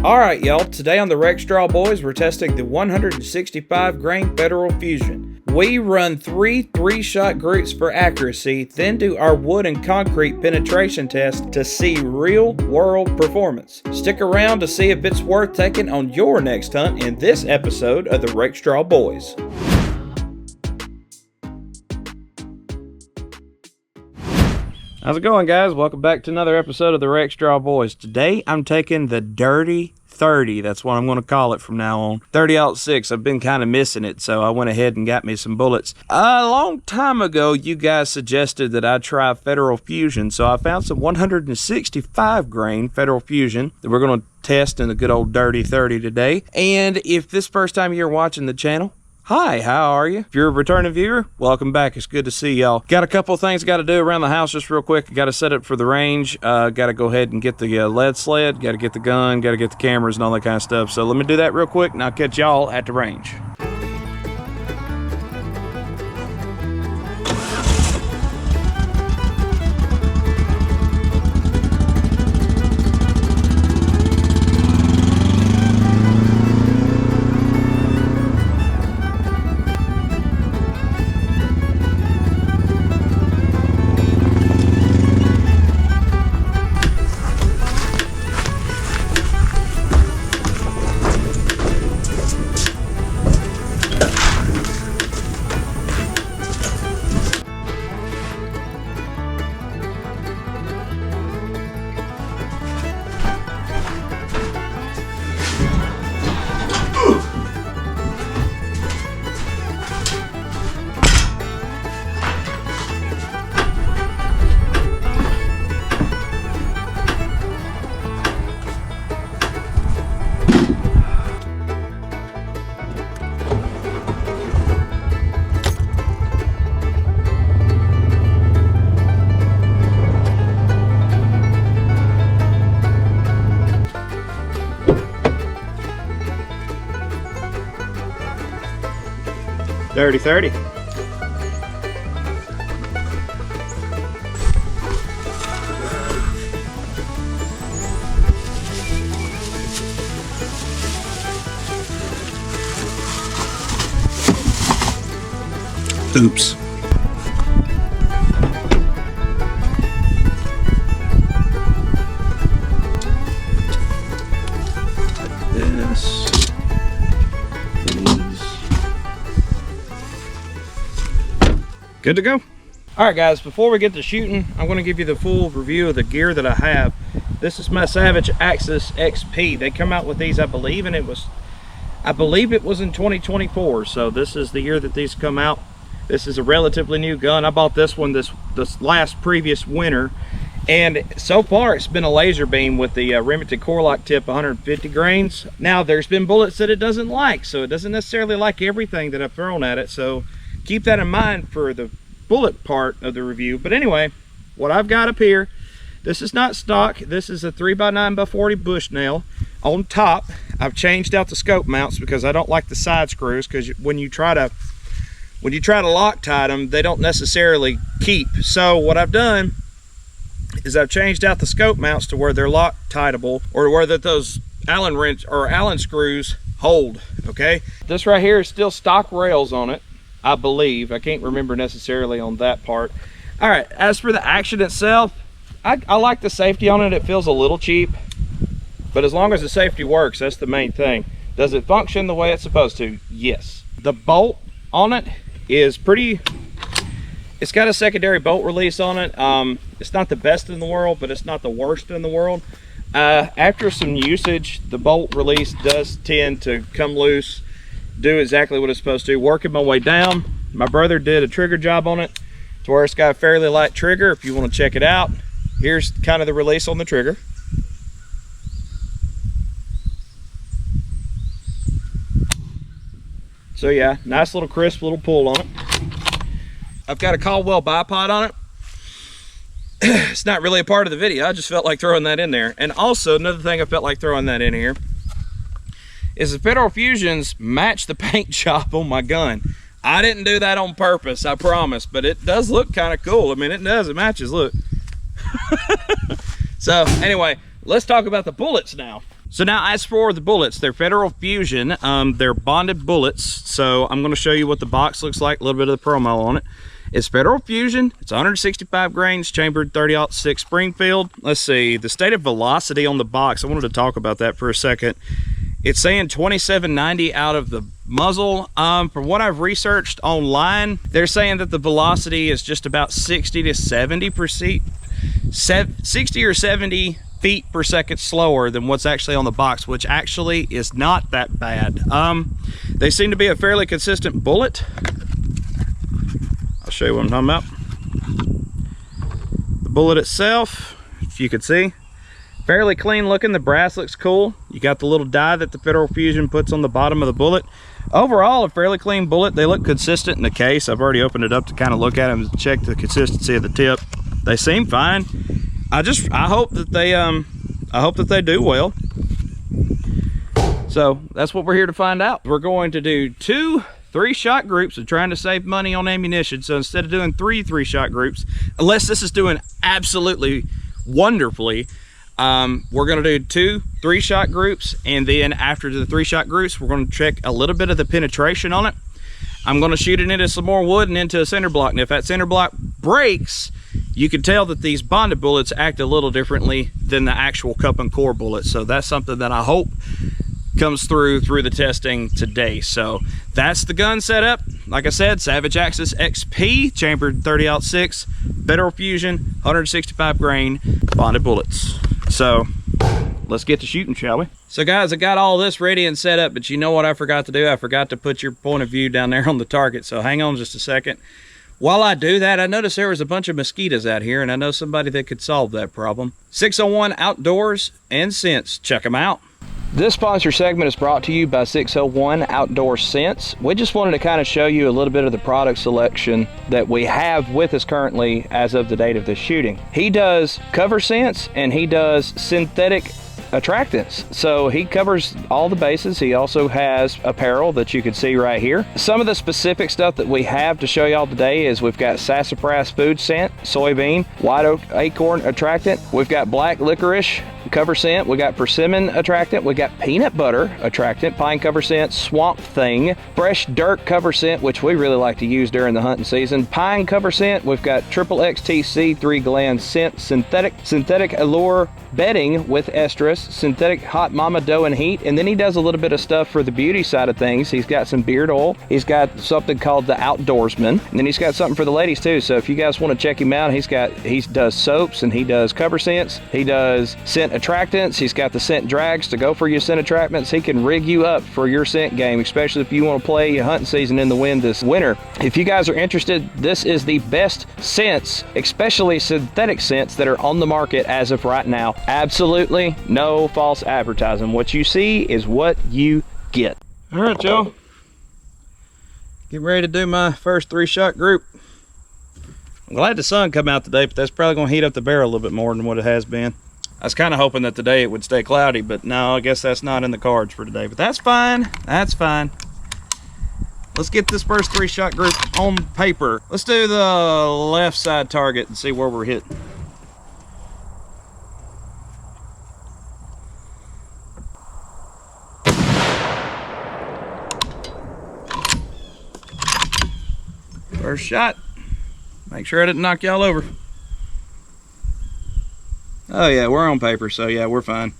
Alright y'all, today on the Wreck Straw Boys, we're testing the 165 grain Federal Fusion. We run three 3-shot groups for accuracy, then do our wood and concrete penetration test to see real world performance. Stick around to see if it's worth taking on your next hunt in this episode of the Wreck Straw Boys. How's it going, guys? Welcome back to another episode of the Wreck Straw Boys. Today I'm taking the Dirty 30. That's what I'm going to call it from now on. 30-06. I've been kind of missing it, so I went ahead and got me some bullets. A long time ago, you guys suggested that I try Federal Fusion, so I found some 165 grain Federal Fusion that we're going to test in the good old Dirty 30 today. And if this first time you're watching the channel, hi, how are you? If you're a returning viewer, welcome back. It's good to see y'all. Got a couple of things got to do around the house just real quick. Got to set up for the range. Got to go ahead and get the lead sled. Got to get the gun. Got to get the cameras and all that kind of stuff. So let me do that real quick and I'll catch y'all at the range. Dirty 30. Oops. Good to go. All right, guys, before we get to shooting, I'm going to give you the full review of the gear that I have. This is my Savage Axis XP. They come out with these, I believe it was in 2024. So this is the year that these come out. This is a relatively new gun. I bought this one this previous winter, and so far it's been a laser beam with the Remington core lock tip 150 grains. Now there's been bullets that it doesn't like, so it doesn't necessarily like everything that I've thrown at it. So keep that in mind for the bullet part of the review. But anyway, what I've got up here, this is not stock. This is a 3x9x40 Bushnell. On top, I've changed out the scope mounts because I don't like the side screws, because when you try to Loctite them, they don't necessarily keep. So what I've done is I've changed out the scope mounts to where they're Loctiteable, or where that those Allen screws hold. Okay, this right here is still stock rails on it, I believe. I can't remember necessarily on that part. All right, as for the action itself, I like the safety on it. It feels a little cheap, but as long as the safety works, that's the main thing. Does it function the way it's supposed to? Yes. The bolt on it is pretty, it's got a secondary bolt release on it. It's not the best in the world, but it's not the worst in the world. After some usage, the bolt release does tend to come loose, do exactly what it's supposed to. Working my way down, my brother did a trigger job on it to where it's got a fairly light trigger. If you want to check it out, here's kind of the release on the trigger. So yeah, nice little crisp little pull on it. I've got a Caldwell bipod on it. It's not really a part of the video, I just felt like throwing that in there. And also another thing I felt like throwing that in here is the Federal Fusions match the paint job on my gun. I didn't do that on purpose, I promise, but it does look kind of cool. I mean, it does, it matches, look. So anyway, let's talk about the bullets now. So now as for the bullets, they're Federal Fusion. They're bonded bullets. So I'm going to show you what the box looks like, a little bit of the promo on it. It's Federal Fusion. It's 165 grains, chambered 30-06 Springfield. Let's see, the stated velocity on the box, I wanted to talk about that for a second. It's saying 2790 out of the muzzle. From what I've researched online, they're saying that the velocity is just about 60 to 70%, 60 or 70 feet per second slower than what's actually on the box, which actually is not that bad. They seem to be a fairly consistent bullet. I'll show you what I'm talking about. The bullet itself, if you can see, fairly clean looking. The brass looks cool. You got the little die that the Federal Fusion puts on the bottom of the bullet. Overall, a fairly clean bullet. They look consistent in the case. I've already opened it up to kind of look at them and check the consistency of the tip. They seem fine. I hope that they do well. So that's what we're here to find out. We're going to do 2 3-shot groups. Of trying to save money on ammunition. So instead of doing 3 3-shot groups, unless this is doing absolutely wonderfully, we're going to do 2 3-shot groups, and then after the 3-shot groups, we're going to check a little bit of the penetration on it. I'm going to shoot it into some more wood and into a center block, and if that center block breaks, you can tell that these bonded bullets act a little differently than the actual cup and core bullets. So that's something that I hope comes through the testing today. So that's the gun setup. Like I said, Savage Axis XP, chambered 30-06, Federal Fusion, 165 grain, bonded bullets. So let's get to shooting, shall we? So guys, I got all this ready and set up, but you know what I forgot to do? I forgot to put your point of view down there on the target. So hang on just a second. While I do that, I noticed there was a bunch of mosquitoes out here, and I know somebody that could solve that problem. 601 Outdoors and Scents. Check them out. This sponsor segment is brought to you by 601 Outdoor Scents. We just wanted to kind of show you a little bit of the product selection that we have with us currently as of the date of this shooting. He does cover scents and he does synthetic attractants, so he covers all the bases. He also has apparel that you can see right here. Some of the specific stuff that we have to show y'all today is we've got sassafras food scent, soybean, white oak acorn attractant, we've got black licorice cover scent, we got persimmon attractant, we got peanut butter attractant, pine cover scent, swamp thing, fresh dirt cover scent, which we really like to use during the hunting season, pine cover scent, we've got triple XTC 3-gland scent, synthetic allure bedding with estrus, synthetic hot mama dough and heat, and then he does a little bit of stuff for the beauty side of things. He's got some beard oil, he's got something called the Outdoorsman, and then he's got something for the ladies too. So if you guys want to check him out, he does soaps and he does cover scents, he does scent attractants, he's got the scent drags to go for your scent attractants. He can rig you up for your scent game, especially if you want to play hunting season in the wind this winter. If you guys are interested, this is the best scents, especially synthetic scents, that are on the market as of right now. Absolutely no false advertising. What you see is what you get. All right, y'all. Get ready to do my first 3-shot group. I'm glad the sun come out today, but that's probably going to heat up the barrel a little bit more than what it has been. I was kind of hoping that today it would stay cloudy, but no, I guess that's not in the cards for today. But that's fine. That's fine. Let's get this first 3-shot group on paper. Let's do the left side target and see where we're hitting. First shot. Make sure I didn't knock y'all over. Oh yeah, we're on paper, so yeah, we're fine.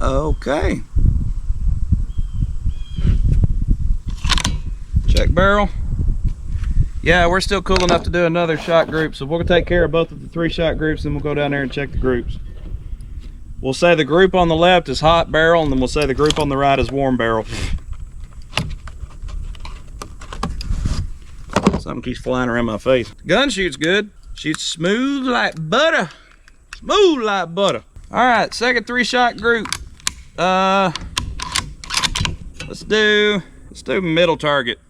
Okay. Check barrel. Yeah, we're still cool enough to do another shot group, so we'll take care of both of the 3-shot groups, then we'll go down there and check the groups. We'll say the group on the left is hot barrel, and then we'll say the group on the right is warm barrel. Something keeps flying around my face. Gun shoots good. Shoots smooth like butter. Smooth like butter. All right, second 3-shot group. Let's do middle target.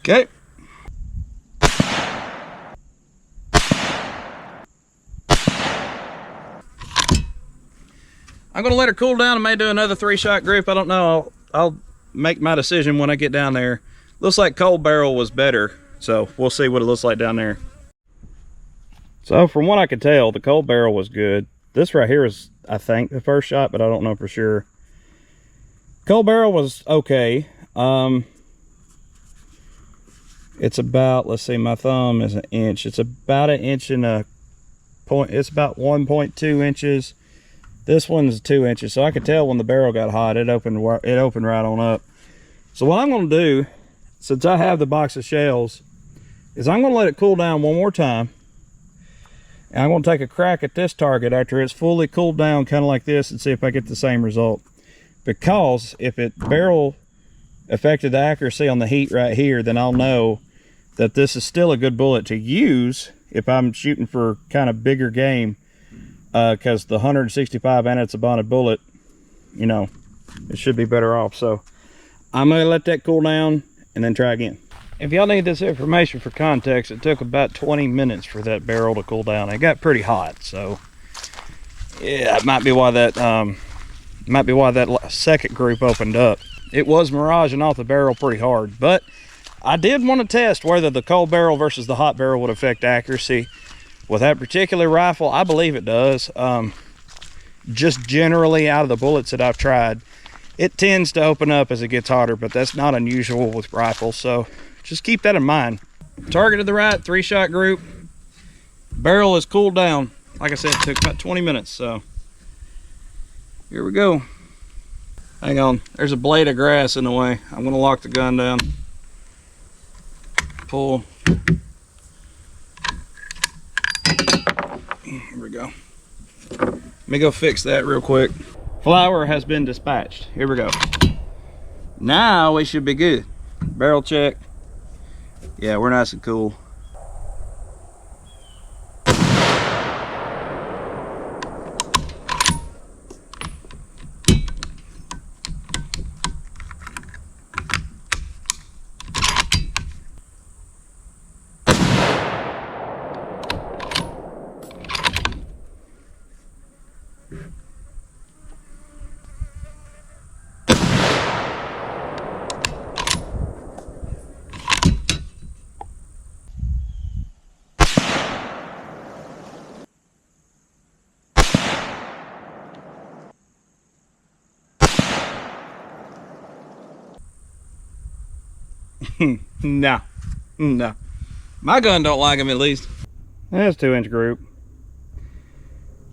Okay. I'm gonna let her cool down. I may do another 3-shot group. I don't know. I'll make my decision when I get down there. Looks like cold barrel was better, so we'll see what it looks like down there. So from what I could tell, the cold barrel was good. This right here is, I think, the first shot, but I don't know for sure. Cold barrel was okay. It's about, let's see, my thumb is an inch. It's about an inch and a point. It's about 1.2 inches. This one's 2 inches, so I could tell when the barrel got hot, it opened right on up. So what I'm going to do, since I have the box of shells, is I'm going to let it cool down one more time. And I'm going to take a crack at this target after it's fully cooled down, kind of like this, and see if I get the same result. Because if it barrel affected the accuracy on the heat right here, then I'll know that this is still a good bullet to use if I'm shooting for kind of bigger game. Because the 165 and it's a bonded bullet, you know, it should be better off. So I'm going to let that cool down and then try again. If y'all need this information for context, it took about 20 minutes for that barrel to cool down. It got pretty hot, so yeah, it might be why that second group opened up. It was miraging off the barrel pretty hard, but I did want to test whether the cold barrel versus the hot barrel would affect accuracy. With that particular rifle, I believe it does. Just generally out of the bullets that I've tried, it tends to open up as it gets hotter, but that's not unusual with rifles, so just keep that in mind. Target to the right, 3-shot group. Barrel is cooled down. Like I said, it took about 20 minutes, so here we go. Hang on, there's a blade of grass in the way. I'm gonna lock the gun down. Pull. Here we go. Let me go fix that real quick. Flour has been dispatched. Here we go. Now we should be good. Barrel check. Yeah, we're nice and cool. No. My gun don't like them, at least. That's 2-inch group.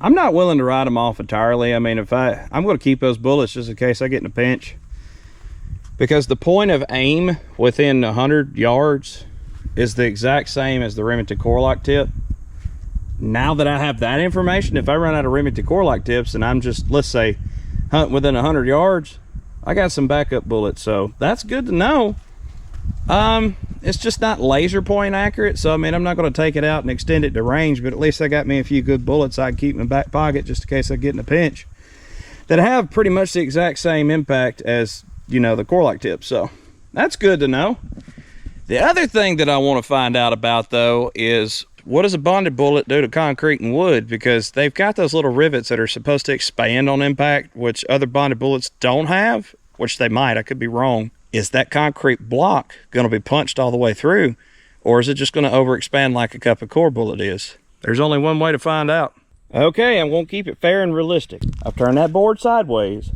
I'm not willing to ride them off entirely. I mean, I'm going to keep those bullets just in case I get in a pinch. Because the point of aim within 100 yards is the exact same as the Remington core-lock tip. Now that I have that information, if I run out of Remington core-lock tips and I'm just, let's say, hunting within 100 yards, I got some backup bullets, so that's good to know. It's just not laser point accurate, so I mean, I'm not going to take it out and extend it to range, but at least I got me a few good bullets I can keep in my back pocket just in case I get in a pinch that have pretty much the exact same impact as, you know, the core-lock tip. So that's good to know. The other thing that I want to find out about, though, is what does a bonded bullet do to concrete and wood? Because they've got those little rivets that are supposed to expand on impact, which other bonded bullets don't have, which they might. I could be wrong. Is that concrete block going to be punched all the way through, or is it just going to overexpand like a cup of core bullet is? There's only one way to find out. Okay, I'm going to keep it fair and realistic. I've turned that board sideways,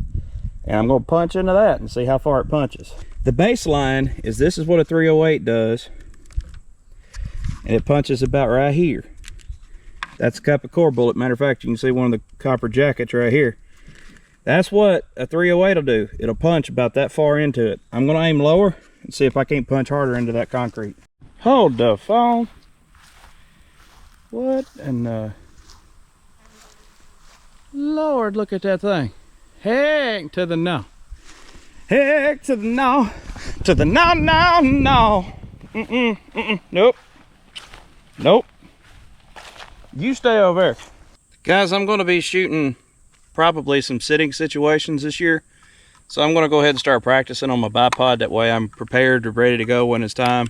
and I'm going to punch into that and see how far it punches. The baseline is this is what a 308 does, and it punches about right here. That's a cup of core bullet. Matter of fact, you can see one of the copper jackets right here. That's what a 308 will do. It'll punch about that far into it. I'm going to aim lower and see if I can't punch harder into that concrete. Hold the phone. What in the... Lord, look at that thing. Heck to the no. Heck to the no. To the no, no, no. Nope. Nope. You stay over there. Guys, I'm going to be shooting probably some sitting situations this year, so I'm going to go ahead and start practicing on my bipod. That way I'm prepared and ready to go when it's time.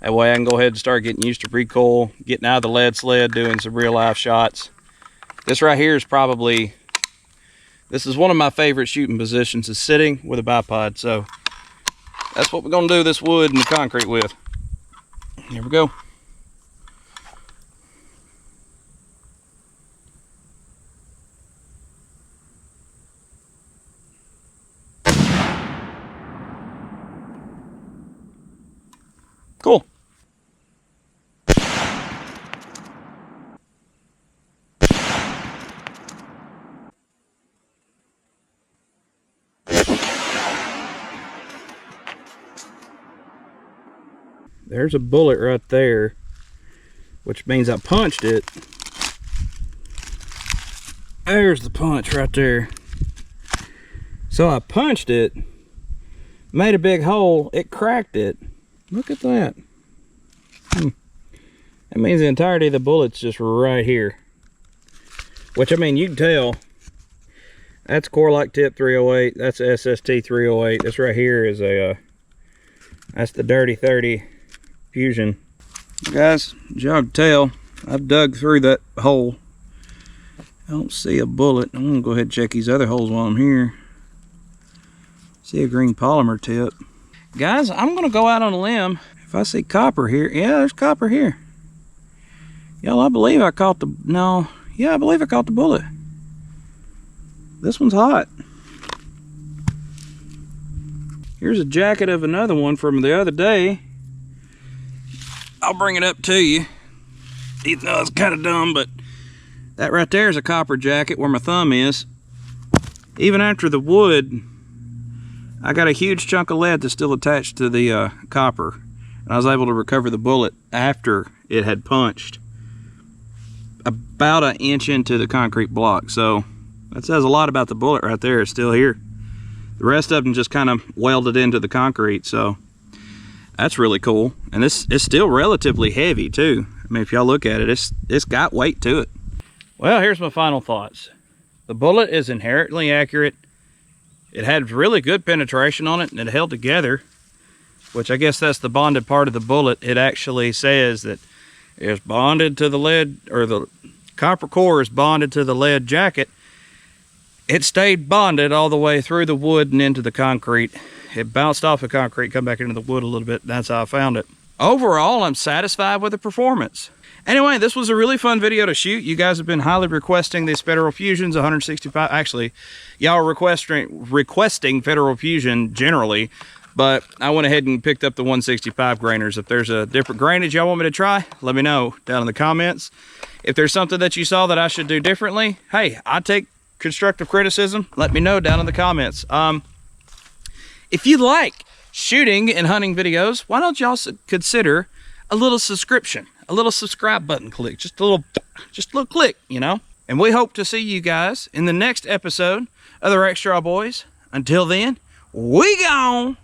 That way I can go ahead and start getting used to recoil, getting out of the lead sled, doing some real life shots. This right here is probably, this is one of my favorite shooting positions, is sitting with a bipod. So that's what we're gonna do this wood and the concrete with. Here we go. Cool. There's a bullet right there, which means I punched it. There's the punch right there. So I punched it, made a big hole, it cracked it. Look at that. That means the entirety of the bullet's just right here. Which, I mean, you can tell. That's Core-Lock Tip 308. That's SST 308. This right here is a, that's the Dirty 30 Fusion. Guys, as y'all can tell, I've dug through that hole. I don't see a bullet. I'm gonna go ahead and check these other holes while I'm here. See a green polymer tip. Guys, I'm gonna go out on a limb. If I see copper here, yeah, there's copper here. Y'all, I believe I caught the, no, yeah, I believe I caught the bullet. This one's hot. Here's a jacket of another one from the other day. I'll bring it up to you. Even though it's kind of dumb, but that right there is a copper jacket where my thumb is. Even after the wood, I got a huge chunk of lead that's still attached to the copper. And I was able to recover the bullet after it had punched about an inch into the concrete block. So that says a lot about the bullet right there. It's still here. The rest of them just kind of welded into the concrete. So that's really cool. And this is still relatively heavy too. I mean, if y'all look at it, it's got weight to it. Well, here's my final thoughts. The bullet is inherently accurate. It had really good penetration on it, and it held together, which I guess that's the bonded part of the bullet. It actually says that it's bonded to the lead, or the copper core is bonded to the lead jacket. It stayed bonded all the way through the wood and into the concrete. It bounced off the concrete, come back into the wood a little bit. That's how I found it. Overall, I'm satisfied with the performance. Anyway, this was a really fun video to shoot. You guys have been highly requesting these Federal Fusions 165. Actually, y'all are requesting Federal Fusion generally, but I went ahead and picked up the 165 grainers. If there's a different grainage y'all want me to try, let me know down in the comments. If there's something that you saw that I should do differently, hey, I take constructive criticism. Let me know down in the comments. If you like shooting and hunting videos, why don't y'all consider a little subscription, a little subscribe button click, just a little click, you know? And we hope to see you guys in the next episode of the Rexstraw Boys. Until then, we gone.